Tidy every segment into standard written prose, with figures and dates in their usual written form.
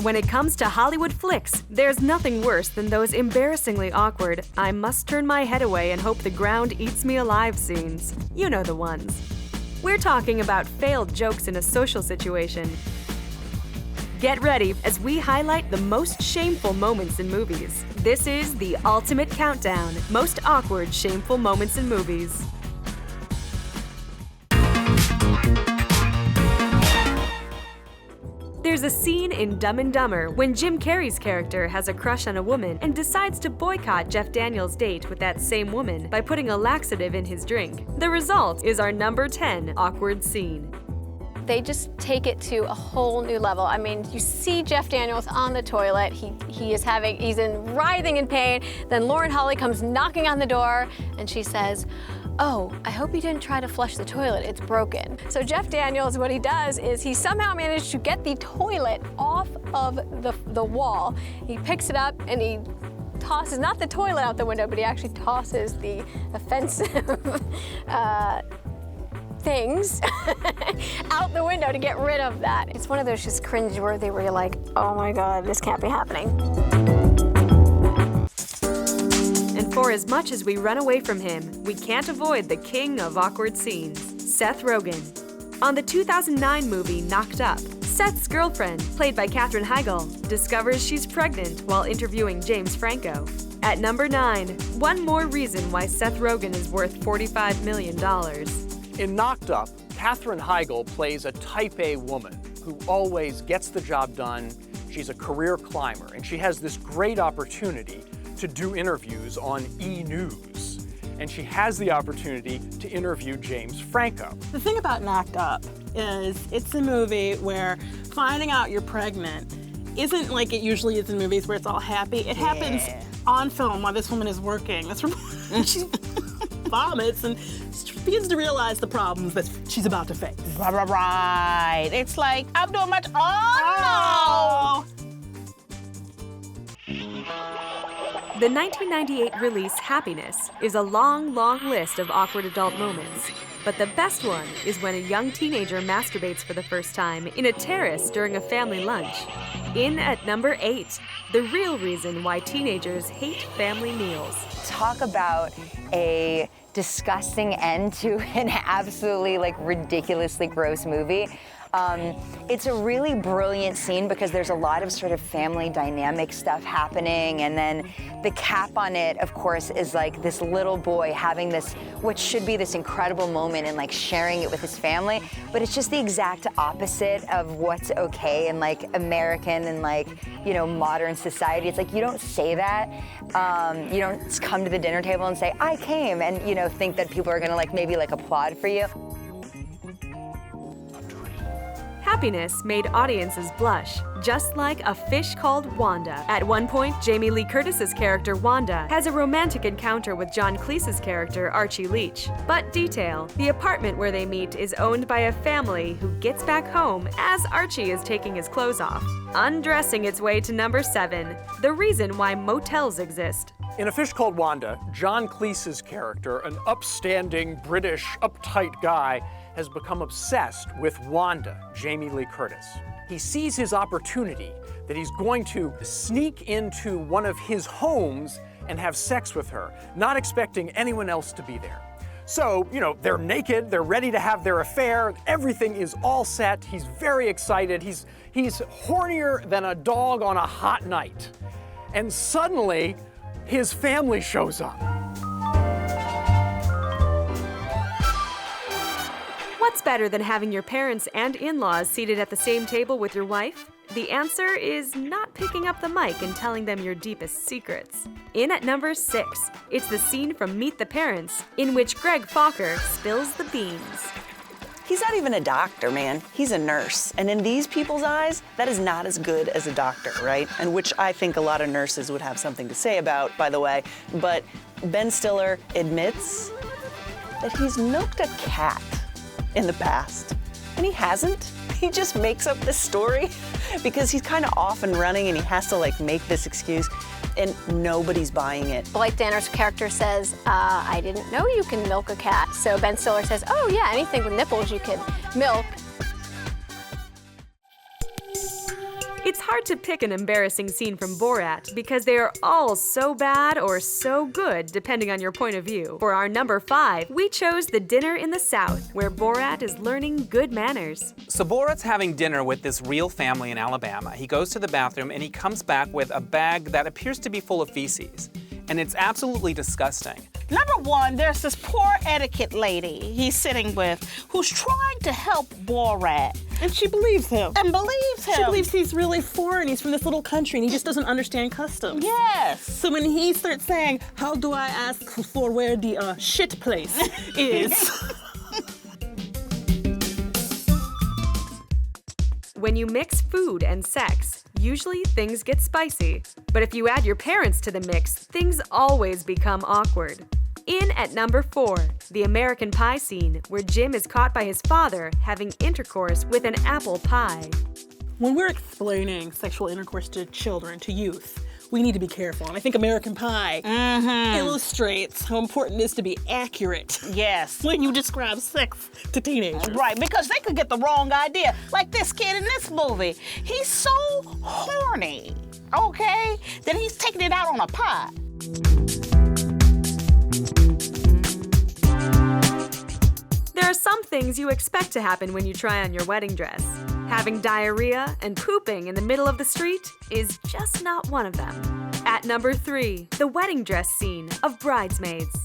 When it comes to Hollywood flicks, there's nothing worse than those embarrassingly awkward, I must turn my head away and hope the ground eats me alive scenes. You know the ones. We're talking about failed jokes in a social situation. Get ready as we highlight the most shameful moments in movies. This is the ultimate countdown, most awkward, shameful moments in movies. There's a scene in Dumb and Dumber when Jim Carrey's character has a crush on a woman and decides to boycott Jeff Daniels' date with that same woman by putting a laxative in his drink. The result is our number 10 awkward scene. They just take it to a whole new level. I mean, you see Jeff Daniels on the toilet. He's writhing in pain. Then Lauren Holly comes knocking on the door and she says, "Oh, I hope you didn't try to flush the toilet, it's broken." So Jeff Daniels, what he does is he somehow managed to get the toilet off of the wall. He picks it up and he tosses, not the toilet out the window, but he actually tosses the offensive things out the window to get rid of that. It's one of those just cringe-worthy where you're like, oh my God, this can't be happening. And for as much as we run away from him, we can't avoid the king of awkward scenes, Seth Rogen. On the 2009 movie Knocked Up, Seth's girlfriend, played by Katherine Heigl, discovers she's pregnant while interviewing James Franco. At number 9, one more reason why Seth Rogen is worth $45 million. In Knocked Up, Katherine Heigl plays a type A woman who always gets the job done. She's a career climber, and she has this great opportunity to do interviews on E! News. And she has the opportunity to interview James Franco. The thing about Knocked Up is it's a movie where finding out you're pregnant isn't like it usually is in movies where it's all happy. It happens on film while this woman is working. That's she vomits and begins to realize the problems that she's about to face. Right. It's like, I'm doing much. Oh, no! The 1998 release Happiness is a long, long list of awkward adult moments. But the best one is when a young teenager masturbates for the first time in a terrace during a family lunch. In at number 8, the real reason why teenagers hate family meals. Talk about a disgusting end to an absolutely ridiculously gross movie. It's a really brilliant scene because there's a lot of sort of family dynamic stuff happening, and then the cap on it, of course, is this little boy having this, what should be this incredible moment and sharing it with his family, but it's just the exact opposite of what's okay in American and modern society. It's you don't say that. You don't come to the dinner table and say, I came, and think that people are gonna maybe applaud for you. Happiness made audiences blush, just like A Fish Called Wanda. At one point, Jamie Lee Curtis's character Wanda has a romantic encounter with John Cleese's character Archie Leach. But detail, the apartment where they meet is owned by a family who gets back home as Archie is taking his clothes off. Undressing its way to number 7, the reason why motels exist. In A Fish Called Wanda, John Cleese's character, an upstanding, British, uptight guy, has become obsessed with Wanda, Jamie Lee Curtis. He sees his opportunity that he's going to sneak into one of his homes and have sex with her, not expecting anyone else to be there. So, they're naked, they're ready to have their affair, everything is all set, he's very excited, he's hornier than a dog on a hot night. And suddenly, his family shows up. What's better than having your parents and in-laws seated at the same table with your wife? The answer is not picking up the mic and telling them your deepest secrets. In at number 6, it's the scene from Meet the Parents, in which Greg Fokker spills the beans. He's not even a doctor, man. He's a nurse. And in these people's eyes, that is not as good as a doctor, right? And which I think a lot of nurses would have something to say about, by the way. But Ben Stiller admits that he's milked a cat in the past. And he hasn't. He just makes up this story because he's kind of off and running and he has to make this excuse, and nobody's buying it. Blythe Danner's character says, I didn't know you can milk a cat. So Ben Stiller says, oh yeah, anything with nipples you can milk. It's hard to pick an embarrassing scene from Borat because they are all so bad or so good depending on your point of view. For our number 5, we chose The Dinner in the South, where Borat is learning good manners. So Borat's having dinner with this real family in Alabama. He goes to the bathroom and he comes back with a bag that appears to be full of feces. And it's absolutely disgusting. Number 1, there's this poor etiquette lady he's sitting with who's trying to help Borat. And she believes him. And believes him. She believes he's really foreign. He's from this little country and he just doesn't understand customs. Yes. So when he starts saying, how do I ask for where the shit place is? When you mix food and sex, usually things get spicy. But if you add your parents to the mix, things always become awkward. In at number 4, the American Pie scene, where Jim is caught by his father having intercourse with an apple pie. When we're explaining sexual intercourse to children, to youth, we need to be careful. And I think American Pie illustrates how important it is to be accurate Yes. when you describe sex to teenagers. Right, because they could get the wrong idea. Like this kid in this movie. He's so horny, okay, that he's taking it out on a pie. There are some things you expect to happen when you try on your wedding dress. Having diarrhea and pooping in the middle of the street is just not one of them. At number 3, the wedding dress scene of Bridesmaids.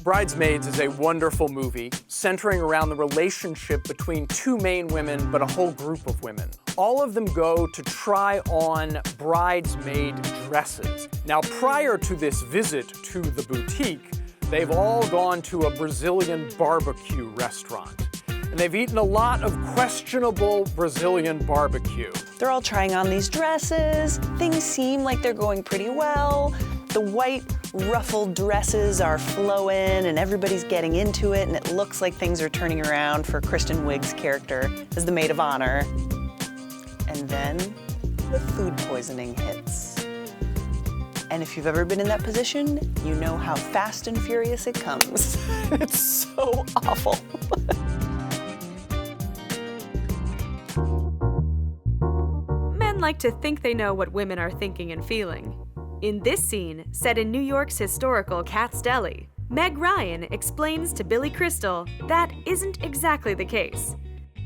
Bridesmaids is a wonderful movie centering around the relationship between 2 main women, but a whole group of women. All of them go to try on bridesmaid dresses. Now, prior to this visit to the boutique, they've all gone to a Brazilian barbecue restaurant. And they've eaten a lot of questionable Brazilian barbecue. They're all trying on these dresses. Things seem like they're going pretty well. The white ruffled dresses are flowing and everybody's getting into it, and it looks like things are turning around for Kristen Wiig's character as the maid of honor. And then the food poisoning hits. And if you've ever been in that position, you know how fast and furious it comes. It's so awful. Men like to think they know what women are thinking and feeling. In this scene, set in New York's historical Cat's Deli, Meg Ryan explains to Billy Crystal that isn't exactly the case.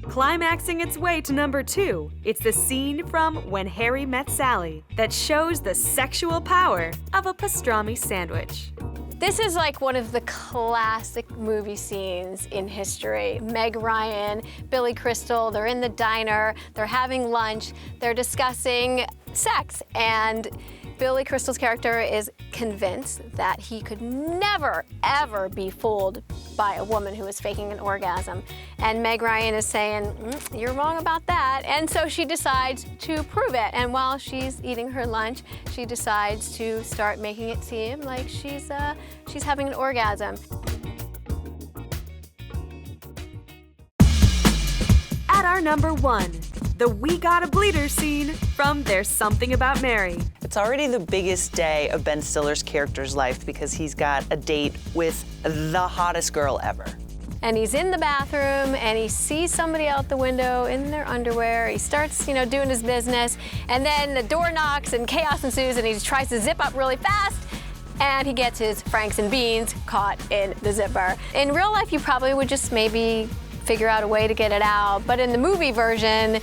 Climaxing its way to number 2, it's the scene from When Harry Met Sally that shows the sexual power of a pastrami sandwich. This is like one of the classic movie scenes in history. Meg Ryan, Billy Crystal, they're in the diner, they're having lunch, they're discussing sex, and Billy Crystal's character is convinced that he could never, ever be fooled by a woman who is faking an orgasm. And Meg Ryan is saying, you're wrong about that. And so she decides to prove it. And while she's eating her lunch, she decides to start making it seem like she's having an orgasm. At our number 1, the We Got a Bleeder scene from There's Something About Mary. It's already the biggest day of Ben Stiller's character's life because he's got a date with the hottest girl ever. And he's in the bathroom and he sees somebody out the window in their underwear. He starts, doing his business, and then the door knocks and chaos ensues and he tries to zip up really fast and he gets his Franks and beans caught in the zipper. In real life, you probably would just maybe figure out a way to get it out, but in the movie version,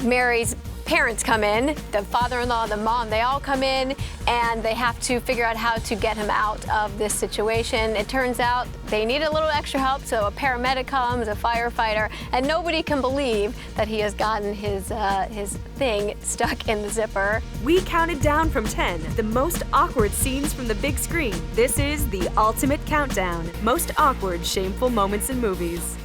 Mary's parents come in, the father-in-law, the mom, they all come in and they have to figure out how to get him out of this situation. It turns out they need a little extra help, so a paramedic comes, a firefighter, and nobody can believe that he has gotten his thing stuck in the zipper. We counted down from 10 the most awkward scenes from the big screen. This is the ultimate countdown. Most awkward, shameful moments in movies.